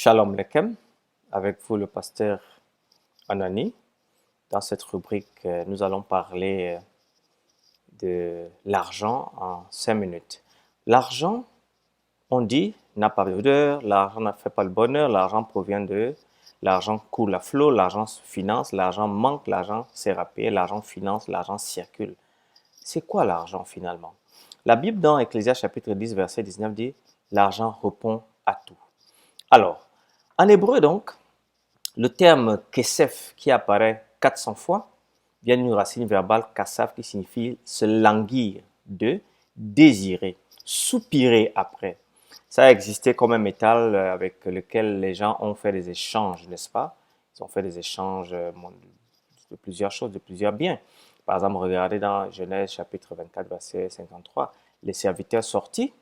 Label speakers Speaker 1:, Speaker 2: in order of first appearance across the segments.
Speaker 1: Shalom Lechem, avec vous le pasteur Anani. Dans cette rubrique, nous allons parler de l'argent en 5 minutes. L'argent, on dit, n'a pas d'odeur, l'argent ne fait pas le bonheur, l'argent provient de, l'argent coule à flot, l'argent finance, l'argent manque, l'argent sert à payer, l'argent finance, l'argent circule. C'est quoi l'argent finalement? La Bible dans Ecclésiaste chapitre 10, verset 19 dit, l'argent répond à tout. Alors, en hébreu donc, le terme kesef qui apparaît 400 fois vient d'une racine verbale kasaf qui signifie se languir de, désirer, soupirer après. Ça a existé comme un métal avec lequel les gens ont fait des échanges, n'est-ce pas? Ils ont fait des échanges de plusieurs choses, de plusieurs biens. Par exemple, regardez dans Genèse chapitre 24, verset 53, les serviteurs sortis,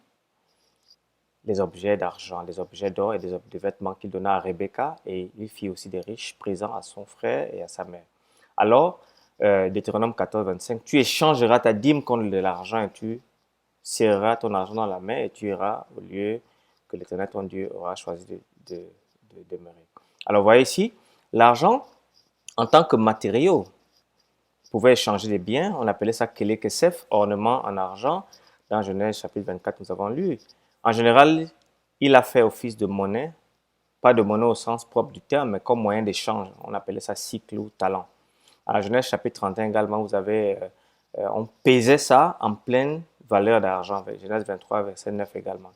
Speaker 1: les objets d'argent, les objets d'or et des vêtements qu'il donna à Rebecca, et il fit aussi des riches présents à son frère et à sa mère. Alors, Deutéronome 14, 25, tu échangeras ta dîme contre de l'argent et tu serreras ton argent dans la main et tu iras au lieu que l'Éternel ton Dieu aura choisi de demeurer. Alors, voyez ici, l'argent, en tant que matériau, pouvait échanger des biens. On appelait ça kele kesef, ornement en argent. Dans Genèse chapitre 24, nous avons lu. En général, il a fait office de monnaie, pas de monnaie au sens propre du terme, mais comme moyen d'échange. On appelait ça cycle ou talent. En Genèse chapitre 31 également, vous avez, on pesait ça en pleine valeur d'argent. Genèse 23, verset 9 également.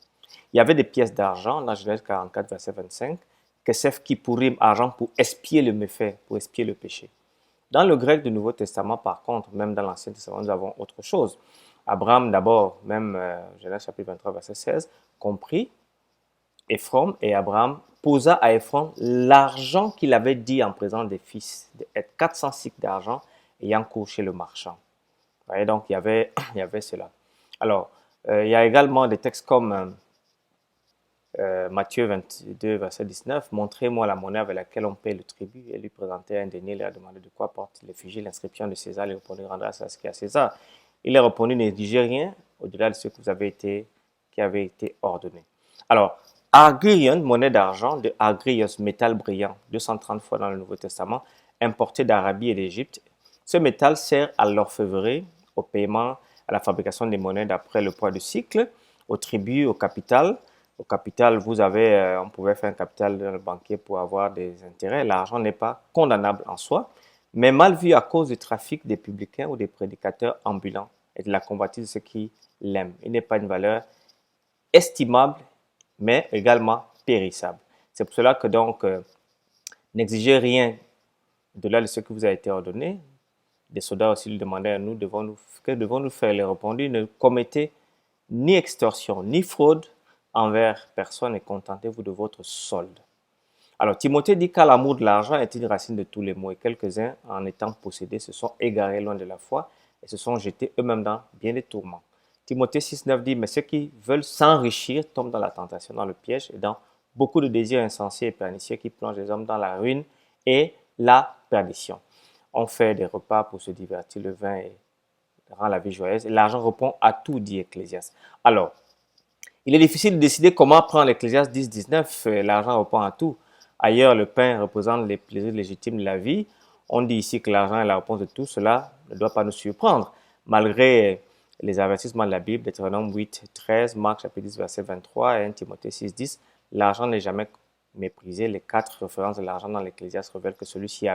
Speaker 1: Il y avait des pièces d'argent, dans Genèse 44, verset 25, kesef kippurim, argent pour expier le méfait, pour expier le péché. Dans le grec du Nouveau Testament, par contre, même dans l'Ancien Testament, nous avons autre chose. Abraham, d'abord, même Genèse chapitre 23, verset 16, comprit Ephron, et Abraham posa à Ephron l'argent qu'il avait dit en présence des fils, 400 cycles d'argent ayant cours chez le marchand. Vous voyez, donc il y avait cela. Alors, il y a également des textes comme Matthieu 22, verset 19, « Montrez-moi la monnaie avec laquelle on paie le tribut. » Et lui présentait un denier, il lui a demandé de quoi porte l'effigie, l'inscription de César. Il répondit, rendra ça ce qui est à César. Il a répondu, n'exigez rien au-delà de ce que vous avez été, qui avait été ordonné. Alors, argirion, monnaie d'argent, de argrios, métal brillant, 230 fois dans le Nouveau Testament, importé d'Arabie et d'Égypte. Ce métal sert à l'orfèvrerie, au paiement, à la fabrication des monnaies d'après le poids du cycle, au tribut, au capital. Au capital, vous avez, on pouvait faire un capital dans le banquier pour avoir des intérêts. L'argent n'est pas condamnable en soi, mais mal vu à cause du trafic des publicains ou des prédicateurs ambulants et de la convoitise de ceux qui l'aiment. Il n'est pas une valeur estimable, mais également périssable. C'est pour cela que donc, n'exigez rien de là de ce que vous a été ordonné. Des soldats aussi lui demandaient à nous, que devons-nous faire? Il a répondu, ne commettez ni extorsion, ni fraude envers personne et contentez-vous de votre solde. Alors, Timothée dit qu'à l'amour de l'argent est une racine de tous les maux et quelques-uns, en étant possédés, se sont égarés loin de la foi et se sont jetés eux-mêmes dans bien des tourments. Timothée 6, 9 dit, mais ceux qui veulent s'enrichir tombent dans la tentation, dans le piège et dans beaucoup de désirs insensés et pernicieux qui plongent les hommes dans la ruine et la perdition. On fait des repas pour se divertir, le vin rend la vie joyeuse et l'argent répond à tout, dit Ecclésiaste. Alors, il est difficile de décider comment prendre l'Ecclésiaste 10, 19, l'argent répond à tout. Ailleurs, le pain représente les plaisirs légitimes de la vie. On dit ici que l'argent est la réponse de tout. Cela ne doit pas nous surprendre. Malgré les avertissements de la Bible, Deutéronome 8, 13, Marc chapitre 10, verset 23 et 1 Timothée 6, 10, l'argent n'est jamais méprisé. Les 4 références de l'argent dans l'Ecclésiaste révèlent que celui-ci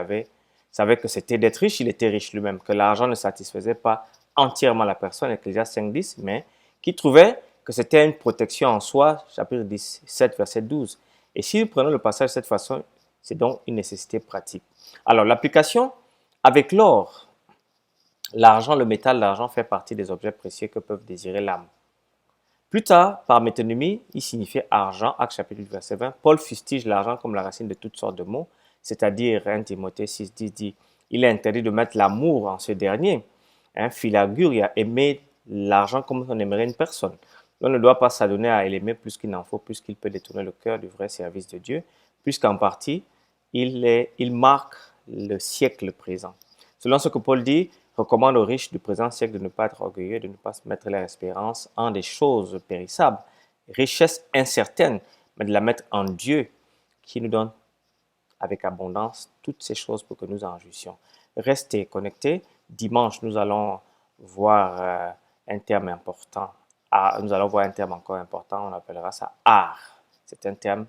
Speaker 1: savait que c'était d'être riche, il était riche lui-même, que l'argent ne satisfaisait pas entièrement la personne, Ecclésiaste 5, 10, mais qui trouvait que c'était une protection en soi, chapitre 17, verset 12. Et si nous prenons le passage de cette façon, c'est donc une nécessité pratique. Alors, l'application avec l'or, l'argent, le métal, l'argent fait partie des objets précieux que peuvent désirer l'âme. Plus tard, par métonymie, il signifiait argent, Actes chapitre 8, verset 20. Paul fustige l'argent comme la racine de toutes sortes de mots, c'est-à-dire 1 Timothée 6, 10 dit, il est interdit de mettre l'amour en ce dernier. Philaguria, aimer l'argent comme on aimerait une personne. On ne doit pas s'adonner à l'aimer plus qu'il n'en faut, plus qu'il peut détourner le cœur du vrai service de Dieu, puisqu'en partie, il marque le siècle présent. Selon ce que Paul dit, recommande aux riches du présent siècle de ne pas être orgueilleux, de ne pas se mettre leur espérance en des choses périssables, richesse incertaine, mais de la mettre en Dieu, qui nous donne avec abondance toutes ces choses pour que nous en jouissions. Restez connectés. Dimanche, nous allons voir un terme important. Nous allons voir un terme encore important, on appellera ça art. C'est un terme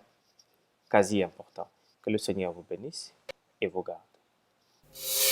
Speaker 1: quasi important. Que le Seigneur vous bénisse et vous garde.